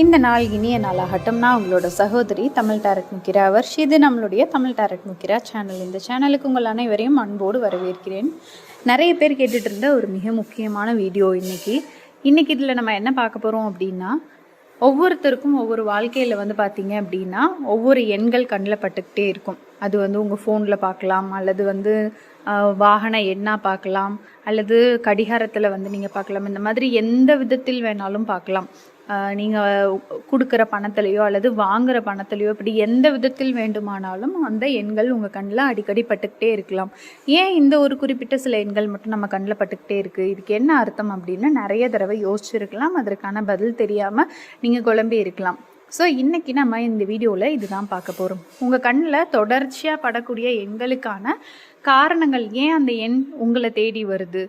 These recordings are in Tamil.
இந்த நாள் இனிய நாளாகட்டும். நான் உங்களோட சகோதரி தமிழ் டாரட் முக்கிரா வர்ஷ். இது நம்மளுடைய தமிழ் டாரட் முக்கிரா சேனல். இந்த சேனலுக்கு உங்கள் அனைவரையும் அன்போடு வரவேற்கிறேன். நிறைய பேர் கேட்டுட்டு இருந்த ஒரு மிக முக்கியமான வீடியோ இன்னைக்கு இதில் நம்ம என்ன பார்க்க போகிறோம் அப்படின்னா, ஒவ்வொருத்தருக்கும் ஒவ்வொரு வாழ்க்கையில் பார்த்தீங்க அப்படின்னா ஒவ்வொரு எண்கள் கண்ணில் பட்டுக்கிட்டே இருக்கும். அது உங்கள் ஃபோனில் பார்க்கலாம், அல்லது வாகன எண்ணாக பார்க்கலாம், அல்லது கடிகாரத்தில் நீங்கள் பார்க்கலாம். இந்த மாதிரி எந்த விதத்தில் வேணாலும் பார்க்கலாம். நீங்கள் கொடுக்குற பணத்துலையோ அல்லது வாங்குகிற பணத்துலையோ இப்படி எந்த விதத்தில் வேண்டுமானாலும் அந்த எண்கள் உங்கள் கண்ணில் அடிக்கடி பட்டுக்கிட்டே இருக்கலாம். ஏன் இந்த ஒரு குறிப்பிட்ட சில எண்கள் மட்டும் நம்ம கண்ணில் பட்டுக்கிட்டே இருக்குது, இதுக்கு என்ன அர்த்தம் அப்படின்னு நிறைய தடவை யோசிச்சுருக்கலாம். அதற்கான பதில் தெரியாமல் நீங்கள் குழம்பி இருக்கலாம். ஸோ இன்றைக்கி நம்ம இந்த வீடியோவில் இதுதான் பார்க்க போகிறோம். உங்கள் கண்ணில் தொடர்ச்சியாக படக்கூடிய எண்களுக்கான காரணங்கள், ஏன் அந்த எண் உங்களை தேடி வருது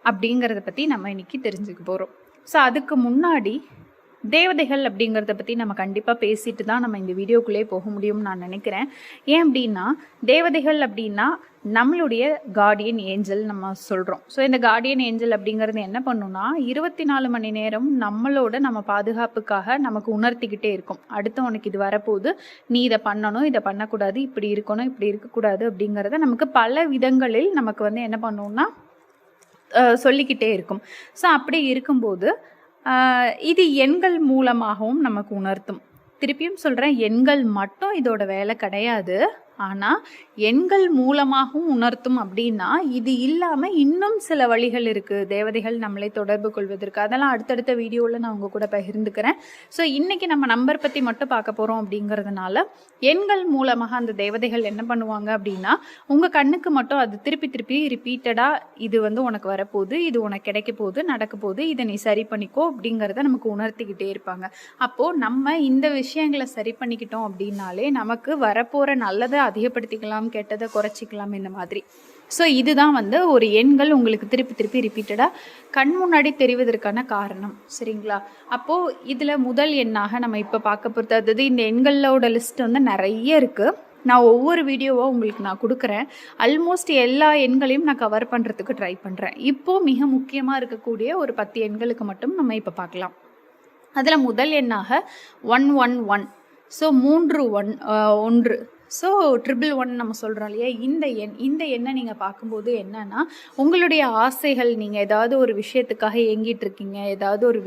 அப்படிங்கிறத பற்றி நம்ம இன்றைக்கி தெரிஞ்சுக்க போகிறோம். ஸோ அதுக்கு முன்னாடி தேவதைகள் அப்படிங்கிறத பற்றி நம்ம கண்டிப்பாக பேசிட்டு தான் நம்ம இந்த வீடியோக்குள்ளே போக முடியும்னு நான் நினைக்கிறேன். ஏன் அப்படின்னா, தேவதைகள் அப்படின்னா நம்மளுடைய கார்டியன் ஏஞ்சல் நம்ம சொல்கிறோம். ஸோ இந்த கார்டியன் ஏஞ்சல் அப்படிங்கிறது என்ன பண்ணுன்னா, 24 மணி நேரம் நம்ம பாதுகாப்புக்காக நமக்கு உணர்த்திக்கிட்டே இருக்கும். அடுத்து உனக்கு இது வரப்போகுது, நீ இதை பண்ணணும், இதை பண்ணக்கூடாது, இப்படி இருக்கணும், இப்படி இருக்கக்கூடாது அப்படிங்கிறத நமக்கு பல விதங்களில் நமக்கு என்ன பண்ணணும்னா சொல்லிக்கிட்டே இருக்கும். ஸோ அப்படி இருக்கும்போது இது எண்கள் மூலமாகவும் நமக்கு உணர்த்தும். திருப்பியும் சொல்கிறேன், எண்கள் மட்டும் இதோட வேலை கிடையாது. ஆனால் எண்கள் மூலமாகவும் உணர்த்தும். அப்படின்னா இது இல்லாமல் இன்னும் சில வழிகள் இருக்குது தேவதைகள் நம்மளை தொடர்பு கொள்வதற்கு. அதெல்லாம் அடுத்தடுத்த வீடியோவில் நான் உங்கள் கூட பகிர்ந்துக்கிறேன். ஸோ இன்றைக்கி நம்ம நம்பர் பற்றி மட்டும் பார்க்க போகிறோம். அப்படிங்கிறதுனால எண்கள் மூலமாக அந்த தேவதைகள் என்ன பண்ணுவாங்க அப்படின்னா, உங்கள் கண்ணுக்கு மட்டும் அது திருப்பி ரிப்பீட்டடாக இது உனக்கு வரப்போகுது, இது உனக்கு கிடைக்க போகுது, நடக்க போகுது, இதை நீ சரி பண்ணிக்கோ அப்படிங்கிறத நமக்கு உணர்த்திக்கிட்டே இருப்பாங்க. அப்போது நம்ம இந்த விஷயங்களை சரி பண்ணிக்கிட்டோம் அப்படின்னாலே நமக்கு வரப்போகிற நல்லதை அதிகப்படுத்திக்கலாம், கெட்டதை குறைச்சிக்கலாம், இந்த மாதிரி. ஸோ இதுதான் ஒரு எண்கள் உங்களுக்கு திருப்பி ரிப்பீட்டடாக கண் முன்னாடி தெரிவதற்கான காரணம். சரிங்களா? அப்போது இதில் முதல் எண்ணாக நம்ம இப்போ பார்க்க பொறுத்தது, இந்த எண்களோட லிஸ்ட் நிறைய இருக்குது. நான் ஒவ்வொரு வீடியோவாக உங்களுக்கு நான் கொடுக்குறேன். ஆல்மோஸ்ட் எல்லா எண்களையும் நான் கவர் பண்ணுறதுக்கு ட்ரை பண்ணுறேன். இப்போது மிக முக்கியமாக இருக்கக்கூடிய ஒரு 10 எண்களுக்கு மட்டும் நம்ம இப்போ பார்க்கலாம். அதில் முதல் எண்ணாக 111. ஸோ 1. ஸோ 111 நம்ம சொல்கிறோம் இல்லையா, இந்த எண்ணை நீங்கள் பார்க்கும்போது என்னன்னா, உங்களுடைய ஆசைகள், நீங்கள் ஏதாவது ஒரு விஷயத்துக்காக ஏங்கிட்டு இருக்கீங்க, ஏதாவது ஒரு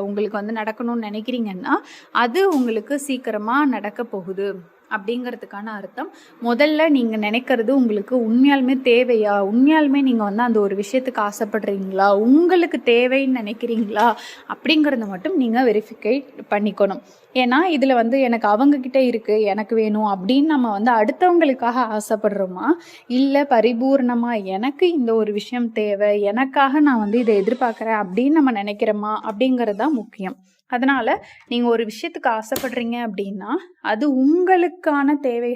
உங்களுக்கு நடக்கணும்னு நினைக்கிறீங்கன்னா அது உங்களுக்கு சீக்கிரமாக நடக்க போகுது அப்படிங்கிறதுக்கான அர்த்தம். முதல்ல நீங்கள் நினைக்கிறது உங்களுக்கு உண்மையாலுமே தேவையா, உண்மையாலுமே நீங்கள் அந்த ஒரு விஷயத்துக்கு ஆசைப்படுறீங்களா, உங்களுக்கு தேவைன்னு நினைக்கிறீங்களா அப்படிங்கிறத மட்டும் நீங்கள் வெரிஃபிகை பண்ணிக்கணும். ஏன்னா இதில் எனக்கு அவங்கக்கிட்ட இருக்குது, எனக்கு வேணும் அப்படின்னு நம்ம அடுத்தவங்களுக்காக ஆசைப்படுறோமா, இல்லை பரிபூர்ணமாக எனக்கு இந்த ஒரு விஷயம் தேவை, எனக்காக நான் இதை எதிர்பார்க்குறேன் அப்படின்னு நம்ம நினைக்கிறோமா அப்படிங்கிறது தான் முக்கியம். அதனால் நீங்கள் ஒரு விஷயத்துக்கு ஆசைப்படுறீங்க அப்படின்னா அது உங்களுக்கான தேவை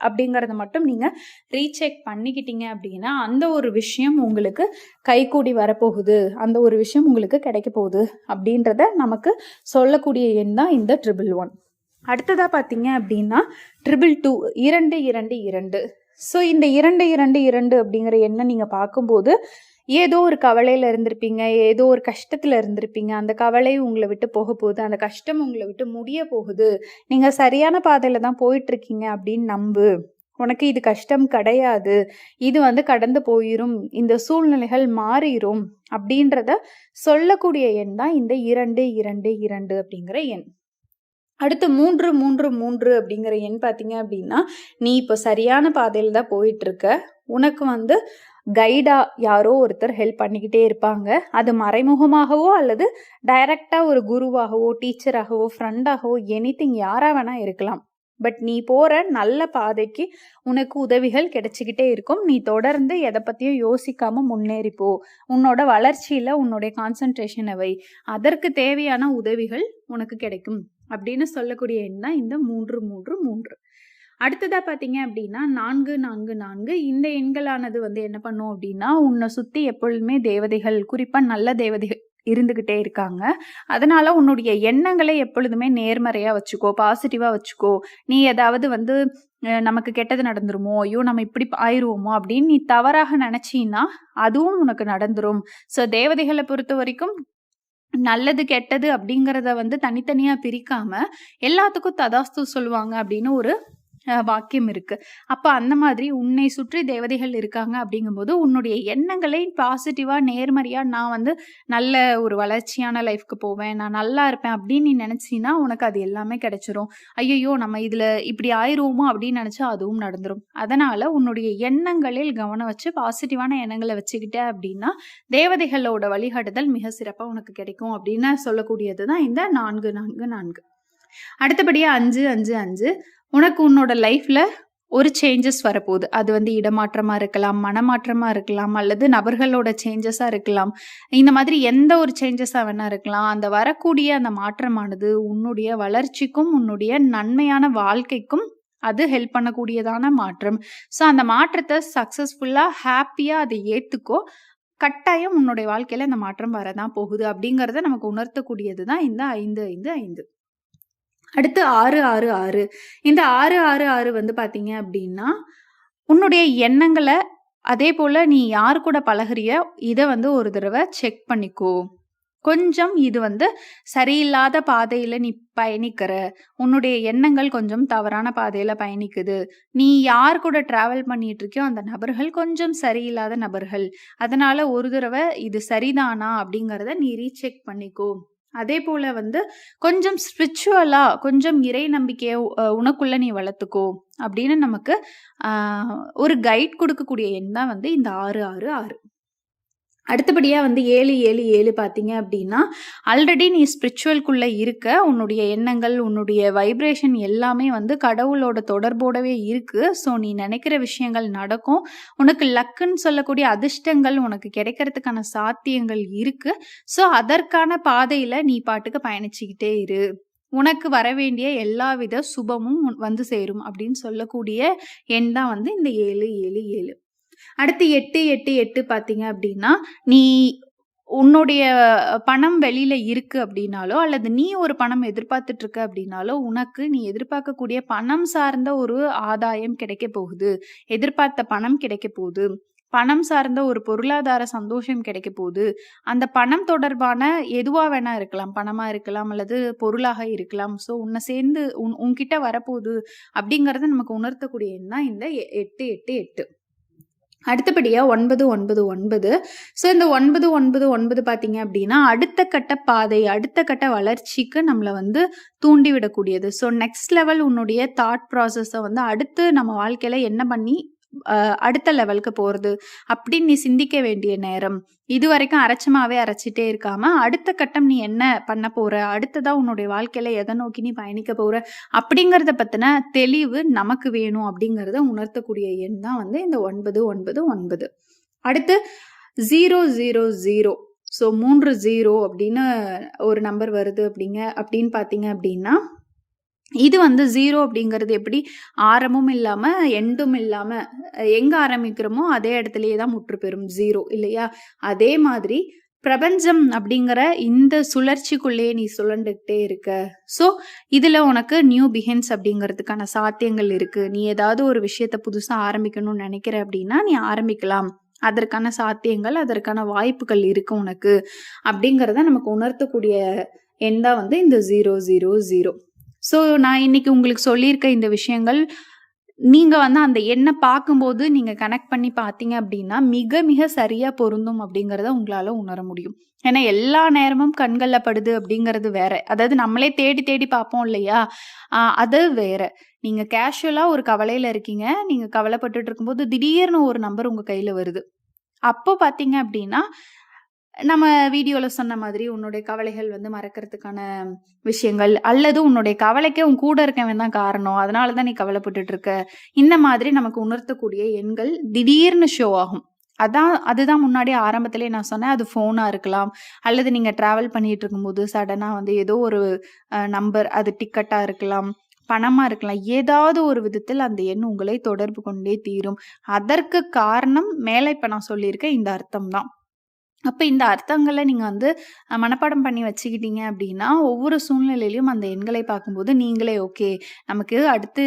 அப்படிங்கிறத மட்டும் நீங்கள் ரீசெக் பண்ணிக்கிட்டீங்க அப்படின்னா அந்த ஒரு விஷயம் உங்களுக்கு கைகூடி வரப்போகுது, அந்த ஒரு விஷயம் உங்களுக்கு கிடைக்க போகுது அப்படின்றத நமக்கு சொல்லக்கூடிய எண் தான் இந்த 111. அடுத்ததாக பார்த்தீங்க அப்படின்னா 222 2. ஸோ இந்த 222 அப்படிங்கிற எண்ணை நீங்கள் பார்க்கும்போது ஏதோ ஒரு கவலையில் இருந்திருப்பீங்க, ஏதோ ஒரு கஷ்டத்தில் இருந்திருப்பீங்க. அந்த கவலை உங்களை விட்டு போக போகுது, அந்த கஷ்டம் உங்களை விட்டு முடிய போகுது, நீங்கள் சரியான பாதையில் தான் போயிட்டுருக்கீங்க அப்படின்னு நம்பு. உனக்கு இது கஷ்டம் கிடையாது, இது கடந்து போயிடும், இந்த சூழ்நிலைகள் மாறிடும் அப்படின்றத சொல்லக்கூடிய எண் தான் இந்த 222 அப்படிங்கிற எண். அடுத்து 333 அப்படிங்கிற எண் பார்த்தீங்க அப்படின்னா, நீ இப்போ சரியான பாதையில் தான் போயிட்டுருக்க. உனக்கு கைடா யாரோ ஒருத்தர் ஹெல்ப் பண்ணிக்கிட்டே இருப்பாங்க. அது மறைமுகமாகவோ அல்லது டைரக்டாக ஒரு குருவாகவோ, டீச்சராகவோ, ஃப்ரெண்டாகவோ, எனிதிங் யாராக வேணால் இருக்கலாம். பட் நீ போகிற நல்ல பாதைக்கு உனக்கு உதவிகள் கிடைச்சிக்கிட்டே இருக்கும். நீ தொடர்ந்து எதை பற்றியும் யோசிக்காமல் முன்னேறிப்போ, உன்னோட வளர்ச்சியில் உன்னுடைய கான்சன்ட்ரேஷனை வை, அதற்கு தேவையான உதவிகள் உனக்கு கிடைக்கும் அப்படின்னு சொல்லக்கூடிய எண் தான் இந்த 333. அடுத்ததாக பார்த்தீங்க அப்படின்னா 444. இந்த எண்களானது என்ன பண்ணும் அப்படின்னா, உன்னை சுற்றி எப்பொழுதுமே தேவதைகள், குறிப்பாக நல்ல தேவதைகள் இருந்துக்கிட்டே இருக்காங்க. அதனால உன்னுடைய எண்ணங்களை எப்பொழுதுமே நேர்மறையாக வச்சுக்கோ, பாசிட்டிவாக வச்சுக்கோ. நீ ஏதாவது நமக்கு கெட்டது நடந்துருமோ, ஐயோ நம்ம இப்படி ஆயிடுவோமோ அப்படின்னு நீ தவறாக நினச்சின்னா அதுவும் உனக்கு நடந்துரும். ஸோ தேவதைகளை பொறுத்த வரைக்கும் நல்லது, கெட்டது அப்படிங்கிறத வந்து தனித்தனியா பிரிக்காம, எல்லாத்துக்கும் ததாஸ்து சொல்லுவாங்க அப்படின்னு ஒரு வாக்கியம் இருக்கு. அப்ப அந்த மாதிரி உன்னை சுற்றி தேவதைகள் இருக்காங்க அப்படிங்கும்போது, உன்னுடைய எண்ணங்களை பாசிட்டிவா, நேர்மறையா நான் வந்து நல்ல ஒரு வளர்ச்சியான லைஃப்க்கு போவேன். நான் நல்லா இருப்பேன் அப்படின்னு நீ நினைச்சீன்னா, உனக்கு அது எல்லாமே கிடைச்சிரும். ஐய்யய்யோ! நம்ம இதுல இப்படி ஆயிருவோமோ அப்படின்னு நினைச்சா அதுவும் நடந்துரும். அதனால உன்னுடைய எண்ணங்களில் கவனம் வச்சு பாசிட்டிவான எண்ணங்கள வச்சுக்கிட்ட அப்படின்னா, தேவதைகளோட வழிகாட்டுதல் மிக சிறப்பா உனக்கு கிடைக்கும் அப்படின்னு சொல்லக்கூடியது தான் இந்த 4, 4, 4. அடுத்தபடியா 5, 5, 5 உனக்கு உன்னோட லைஃப்ல ஒரு சேஞ்சஸ் வரப்போகுது. அது வந்து இடமாற்றமா இருக்கலாம், மனமாற்றமா இருக்கலாம், அல்லது நபர்களோட சேஞ்சஸா இருக்கலாம். இந்த மாதிரி எந்த ஒரு சேஞ்சஸா வேணா இருக்கலாம். அந்த வரக்கூடிய அந்த மாற்றமானது உன்னுடைய வளர்ச்சிக்கும், உன்னுடைய நன்மையான வாழ்க்கைக்கும் அது ஹெல்ப் பண்ணக்கூடியதான மாற்றம். ஸோ அந்த மாற்றத்த சக்சஸ்ஃபுல்லா, ஹேப்பியா அதை ஏத்துக்கோ. கட்டாயம் உன்னுடைய வாழ்க்கையில இந்த மாற்றம் வரதான் போகுது அப்படிங்கிறத நமக்கு உணர்த்தக்கூடியது தான் இந்த 5, 5, 5. அடுத்து 6, 6, 6. இந்த 6, 6, 6 வந்து பார்த்தீங்க அப்படின்னா, உன்னுடைய எண்ணங்கள அதேபோல நீ யார் கூட பழகுறியோ, இத வந்து ஒரு தடவ செக் பண்ணிக்கோ. கொஞ்சம் இது வந்து சரியில்லாத பாதையில நீ பயணிக்கிற. உன்னுடைய எண்ணங்கள் கொஞ்சம் தவறான பாதையில பயணிக்குது. நீ யார் கூட டிராவல் பண்ணிட்டு இருக்கியோ, அந்த நபர்கள் கொஞ்சம் சரியில்லாத நபர்கள். அதனால ஒரு தடவ இது சரிதானா அப்படிங்கிறத நீ ரீசெக் பண்ணிக்கோ. அதேபோல வந்து கொஞ்சம் ஸ்பிரிச்சுவலா, கொஞ்சம் இறை நம்பிக்கைய உனக்குள்ள நீ வளர்த்துக்கோ அப்படின்னு நமக்கு ஒரு கைட் கொடுக்கக்கூடிய எண் தான் வந்து இந்த 6, 6, 6. அடுத்தபடியா வந்து 7, 7, 7 பார்த்தீங்க அப்படின்னா, ஆல்ரெடி நீ ஸ்பிரிச்சுவல்குள்ள இருக்க. உன்னுடைய எண்ணங்கள், உன்னுடைய வைப்ரேஷன் எல்லாமே வந்து கடவுளோட தொடர்போடவே இருக்கு. ஸோ நீ நினைக்கிற விஷயங்கள் நடக்கும். உனக்கு லக்குன்னு சொல்லக்கூடிய அதிர்ஷ்டங்கள் உனக்கு கிடைக்கிறதுக்கான சாத்தியங்கள் இருக்கு. ஸோ அதற்கான பாதையில நீ பாட்டுக்கு பயணிச்சுக்கிட்டே இரு. உனக்கு வரவேண்டிய எல்லாவித சுபமும் வந்து சேரும் அப்படின்னு சொல்லக்கூடிய எண் தான் வந்து இந்த 7, 7, 7. அடுத்து 8, 8, 8 பார்த்தீங்க அப்படின்னா, நீ உன்னுடைய பணம் வெளியில இருக்கு அப்படின்னாலோ, அல்லது நீ ஒரு பணம் எதிர்பார்த்துட்டு இருக்க அப்படின்னாலோ, உனக்கு நீ எதிர்பார்க்கக்கூடிய பணம் சார்ந்த ஒரு ஆதாயம் கிடைக்க போகுது. எதிர்பார்த்த பணம் கிடைக்க போகுது. பணம் சார்ந்த ஒரு பொருளாதார சந்தோஷம் கிடைக்க போகுது. அந்த பணம் தொடர்பான எதுவா வேணா இருக்கலாம். பணமா இருக்கலாம், அல்லது பொருளாக இருக்கலாம். ஸோ உன்னை சேர்ந்து உன்கிட்ட வரப்போகுது அப்படிங்கிறத நமக்கு உணர்த்தக்கூடிய எண் தான் இந்த 8, 8, 8. அடுத்தபடியா 9, 9, 9. ஸோ இந்த 9, 9, 9 பார்த்தீங்க அப்படின்னா, அடுத்த கட்ட பாதை, அடுத்த கட்ட வளர்ச்சிக்கு நம்மள வந்து தூண்டி விடக்கூடியது. ஸோ நெக்ஸ்ட் லெவல் உன்னுடைய தாட் ப்ராசஸ வந்து அடுத்து நம்ம வாழ்க்கையில என்ன பண்ணி அடுத்த லெவலுக்கு போறது அப்படின்னு நீ சிந்திக்க வேண்டிய நேரம். இதுவரைக்கும் அரைச்சமாவே அரைச்சிட்டே இருக்காம, அடுத்த கட்டம் நீ என்ன பண்ண போற, அடுத்ததா உன்னுடைய வாழ்க்கையில எதை நோக்கி நீ பயணிக்க போற அப்படிங்கிறத பத்தின தெளிவு நமக்கு வேணும் அப்படிங்கிறத உணர்த்தக்கூடிய எண் தான் வந்து இந்த 9, 9, 9. அடுத்து 0, 0, 0. ஸோ 3 0 அப்படின்னு ஒரு நம்பர் வருது அப்படின்னு பார்த்தீங்க அப்படின்னா, இது வந்து 0 அப்படிங்கிறது எப்படி ஆரம்பமும் இல்லாம, எண்டும் இல்லாம எங்க ஆரம்பிக்கிறோமோ அதே இடத்துலயே தான் முற்று பெறும் 0 இல்லையா? அதே மாதிரி பிரபஞ்சம் அப்படிங்கிற இந்த சுழற்சிக்குள்ளேயே நீ சுழண்டுகிட்டே இருக்க. ஸோ இதுல உனக்கு நியூ பிகின்ஸ் அப்படிங்கிறதுக்கான சாத்தியங்கள் இருக்கு. நீ ஏதாவது ஒரு விஷயத்த புதுசா ஆரம்பிக்கணும்னு நினைக்கிற அப்படின்னா நீ ஆரம்பிக்கலாம். அதற்கான சாத்தியங்கள், அதற்கான வாய்ப்புகள் இருக்கு உனக்கு அப்படிங்கிறத நமக்கு உணர்த்தக்கூடிய எண் தான் வந்து இந்த 0, 0, 0. ஸோ நான் இன்னைக்கு உங்களுக்கு சொல்லியிருக்க இந்த விஷயங்கள் நீங்க வந்து அந்த எண்ணை பார்க்கும்போது நீங்க கனெக்ட் பண்ணி பார்த்தீங்க அப்படின்னா, மிக மிக சரியா பொருந்தும் அப்படிங்கிறத உங்களால உணர முடியும். ஏன்னா எல்லா நேரமும் கண்கள்ல படுது அப்படிங்கிறது வேற. அதாவது நம்மளே தேடி தேடி பார்ப்போம் இல்லையா? அது வேற. நீங்க கேஷுவலா ஒரு கவலையில இருக்கீங்க. நீங்க கவலைப்பட்டுட்டு இருக்கும்போது திடீர்னு ஒரு நம்பர் உங்க கையில வருது. அப்போ பார்த்தீங்க அப்படின்னா, நம்ம வீடியோல சொன்ன மாதிரி உன்னுடைய கவலைகள் வந்து மறக்கிறதுக்கான விஷயங்கள், அல்லது உன்னுடைய கவலைக்கு உன் கூட இருக்கவன் தான் காரணம். அதனால தான் நீ கவலைப்பட்டுட்டு இருக்க. இந்த மாதிரி நமக்கு உணர்த்தக்கூடிய எண்கள் திடீர்னு ஷோ ஆகும். அதுதான் முன்னாடி ஆரம்பத்திலேயே நான் சொன்னேன். அது ஃபோனா இருக்கலாம், அல்லது நீங்க டிராவல் பண்ணிட்டு இருக்கும்போது சடனா வந்து ஏதோ ஒரு நம்பர், அது டிக்கெட்டா இருக்கலாம், பணமா இருக்கலாம். ஏதாவது ஒரு விதத்தில் அந்த எண் உங்களை தொடர்பு கொண்டே தீரும். அதற்கு காரணம் மேலே இப்ப நான் சொல்லியிருக்க இந்த அர்த்தம் தான். அப்ப இந்த அர்த்தங்கள நீங்க வந்து மனப்பாடம் பண்ணி வச்சுக்கிட்டீங்க அப்படின்னா, ஒவ்வொரு சூழ்நிலையிலும் அந்த எண்களை பார்க்கும்போது நீங்களே ஓகே, நமக்கு அடுத்து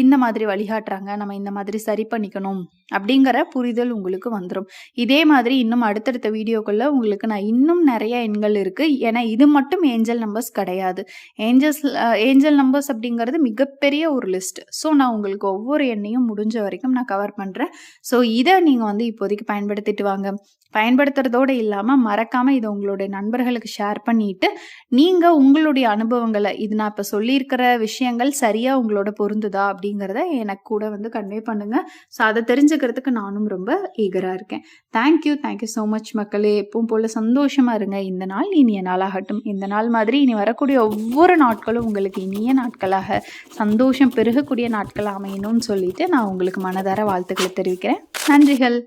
இந்த மாதிரி வழிகாட்டுறாங்க. நம்ம இந்த மாதிரி சரி பண்ணிக்கணும். அப்படிங்கிற புரிதல் உங்களுக்கு வந்துடும். இதே மாதிரி இன்னும் அடுத்தடுத்த வீடியோக்குள்ள உங்களுக்கு நான் இன்னும் நிறைய எண்கள் இருக்குது. ஏன்னா இது மட்டும் ஏஞ்சல் நம்பர்ஸ் கிடையாது. ஏஞ்சல் நம்பர்ஸ் அப்படிங்கிறது மிகப்பெரிய ஒரு லிஸ்ட். ஸோ நான் உங்களுக்கு ஒவ்வொரு எண்ணையும் முடிஞ்ச வரைக்கும் நான் கவர் பண்ணுறேன். ஸோ இதை நீங்கள் வந்து இப்போதைக்கு பயன்படுத்திட்டு வாங்க. பயன்படுத்துறதோடு இல்லாமல் மறக்காமல் இதை உங்களுடைய நண்பர்களுக்கு ஷேர் பண்ணிட்டு நீங்கள் உங்களுடைய அனுபவங்களை இது நான் இப்போ சொல்லியிருக்கிற விஷயங்கள் சரியாக உங்களோட பொருந்துதா அப்படிங்கிறத எனக்கு கூட வந்து கன்வே பண்ணுங்கள். ஸோ அதை தெரிஞ்சுக்கிறதுக்கு நானும் ரொம்ப ஈகராக இருக்கேன். தேங்க்யூ ஸோ மச் மக்களே. எப்பவும் போல் சந்தோஷமாக இருங்க. இந்த நாள் இனிய நாளாகட்டும். இந்த நாள் மாதிரி இனி வரக்கூடிய ஒவ்வொரு நாட்களும் உங்களுக்கு இனிய நாட்களாக சந்தோஷம் பெருகக்கூடிய நாட்கள் அமையணும்னு சொல்லிட்டு நான் உங்களுக்கு மனதார வாழ்த்துக்களை தெரிவிக்கிறேன். நன்றிகள்.